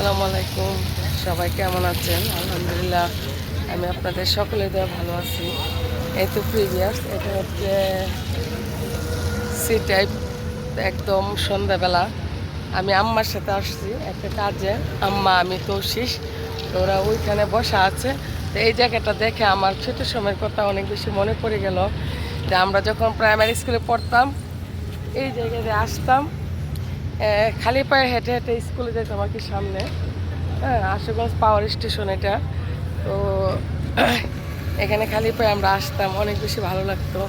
আসসালামু আলাইকুম। সবাই কেমন আছেন? আলহামদুলিল্লাহ, আমি আপনাদের সকলের দয়া ভালো আছি। এই তো প্রিভিয়াস, এটা হচ্ছে সি টাইপ, একদম সন্ধ্যাবেলা। আমি আম্মার সাথে আসছি একটা কাজে। আম্মা, আমি তৌশিস, তো ওরা ওইখানে বসা আছে। তো এই জায়গাটা দেখে আমার ছোটো সময়ের কথা অনেক বেশি মনে পড়ে গেল, যে আমরা যখন প্রাইমারি স্কুলে পড়তাম এই জায়গায় আসতাম, খালি পায়ে হেঁটে হেঁটে স্কুলে যেতাম আর কি সামনে। হ্যাঁ, আশুগঞ্জ পাওয়ার স্টেশন এটা। তো এখানে খালি পায়ে আমরা আসতাম, অনেক বেশি ভালো লাগতো।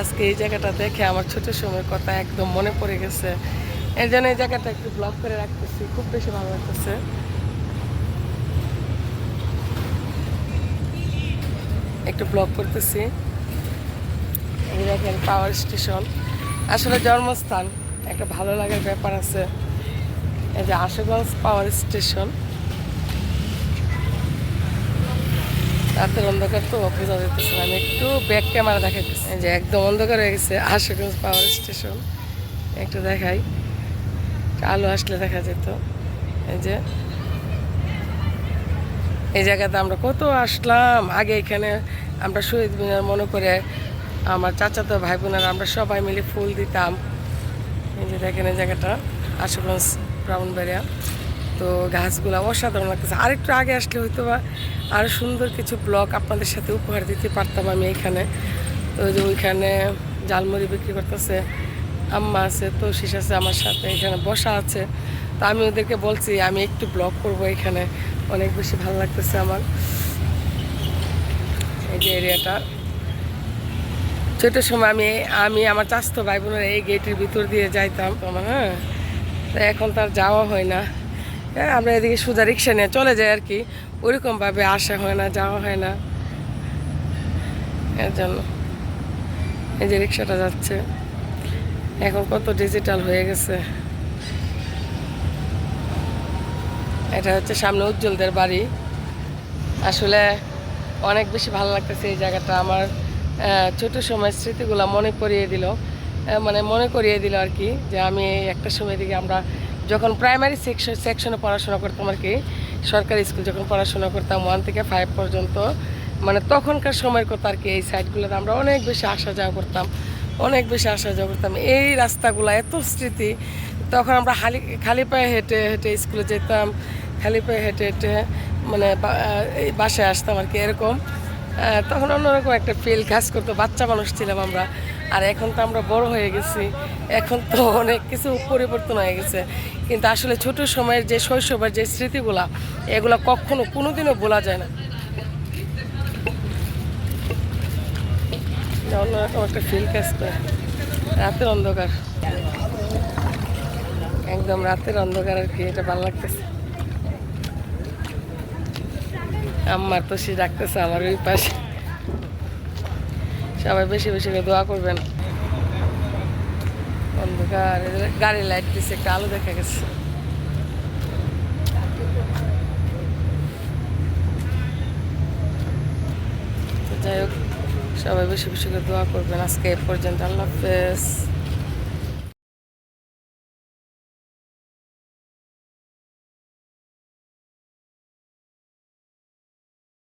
আজকে এই জায়গাটা দেখে আমার ছোটো সময়ের কথা একদম মনে পড়ে গেছে। এর জন্য এই জায়গাটা একটু ব্লক করে রাখতেছি, খুব বেশি ভালো লাগতেছে। একটু ব্লক করতেছি। এই দেখেন পাওয়ার স্টেশন, আসলে জন্মস্থান, একটা ভালো লাগার ব্যাপার আছে। এই যে আশুগঞ্জ পাওয়ার স্টেশন। রাতের অন্ধকার তো বোঝা যেতেছে না, আমি একটু ব্যাক ক্যামেরা দেখাইতেছি। এই যে একদম অন্ধকার হয়ে গেছে আশুগঞ্জ পাওয়ার স্টেশন। একটু দেখাই, আলো আসলে দেখা যেত। এই যে এই জায়গাতে আমরা কত আসলাম আগে। এখানে আমরা শহীদ মিনার মনে করে আমার চাচাতো ভাই বোনেরা আমরা সবাই মিলে ফুল দিতাম। এই যে দেখেন এই জায়গাটা আশুগঞ্জ ব্রাহ্মণবাড়িয়া। তো গাছগুলো অসাধারণ লাগতেছে। আরেকটু আগে আসলে হয়তো বা আরও সুন্দর কিছু ব্লগ আপনাদের সাথে উপহার দিতে পারতাম আমি এখানে। তো যে ওইখানে জালমুড়ি বিক্রি করতেছে আম্মা আছে, তৌশিস আছে আমার সাথে, এখানে বসা আছে। তো আমি ওদেরকে বলছি আমি একটু ব্লগ করব এখানে, অনেক বেশি ভালো লাগতেছে আমার এই যে এরিয়াটা। ছোটোর সময় আমি আমি আমার চাচাতো ভাই বোনেরা এই গেটের ভিতর দিয়ে যাইতাম আমার। হ্যাঁ, তো এখন তার যাওয়া হয় না। হ্যাঁ, আমরা এদিকে সোজা রিক্সা নিয়ে চলে যাই আর কি, ওইরকমভাবে আসা হয় না, যাওয়া হয় না। এর জন্য এই যে রিক্সাটা যাচ্ছে, এখন কত ডিজিটাল হয়ে গেছে। এটা হচ্ছে সামনে উজ্জ্বলদের বাড়ি। আসলে অনেক বেশি ভালো লাগতেছে এই জায়গাটা আমার। ছোটো সময় স্মৃতিগুলো মনে করিয়ে দিল, মানে মনে করিয়ে দিল আর কি, যে আমি একটা সময় দিকে আমরা যখন প্রাইমারি সেকশনে পড়াশোনা করতাম আর কি, সরকারি স্কুল যখন পড়াশোনা করতাম 1 থেকে 5 পর্যন্ত, মানে তখনকার সময়ের কথা আর কি। এই সাইডগুলোতে আমরা অনেক বেশি আসা যাওয়া করতাম, অনেক বেশি আসা যাওয়া করতাম। এই রাস্তাগুলো এত স্মৃতি। তখন আমরা খালি পায়ে হেঁটে হেঁটে স্কুলে যেতাম, খালি পায়ে হেঁটে হেঁটে মানে এই বাসায় আসতাম আর কি, এরকম। তখন অন্যরকম একটা ফিল কাজ করতো, বাচ্চা মানুষ ছিলাম আমরা। আর এখন তো আমরা বড় হয়ে গেছি, এখন তো অনেক কিছু পরিবর্তন হয়ে গেছে। কিন্তু আসলে ছোট সময়ের যে শৈশবের যে স্মৃতিগুলা, এগুলো কখনো কোনোদিনও ভোলা যায় না। অন্যরকম একটা ফিল কাজ করে। রাতের অন্ধকার, একদম রাতের অন্ধকার আর কি, এটা ভালো লাগতেছে। আম্মার তো সে ডাকতেছে আমার ওই পাশে। সবাই বেশি বেশি করে দোয়া করবেন। অন্ধকার, গাড়ির লাইট দিচ্ছে, একটা আলো দেখা গেছে। যাই হোক, সবাই বেশি বেশি করে দোয়া করবেন। আজকে এ পর্যন্ত, আল্লাহ হাফেজ।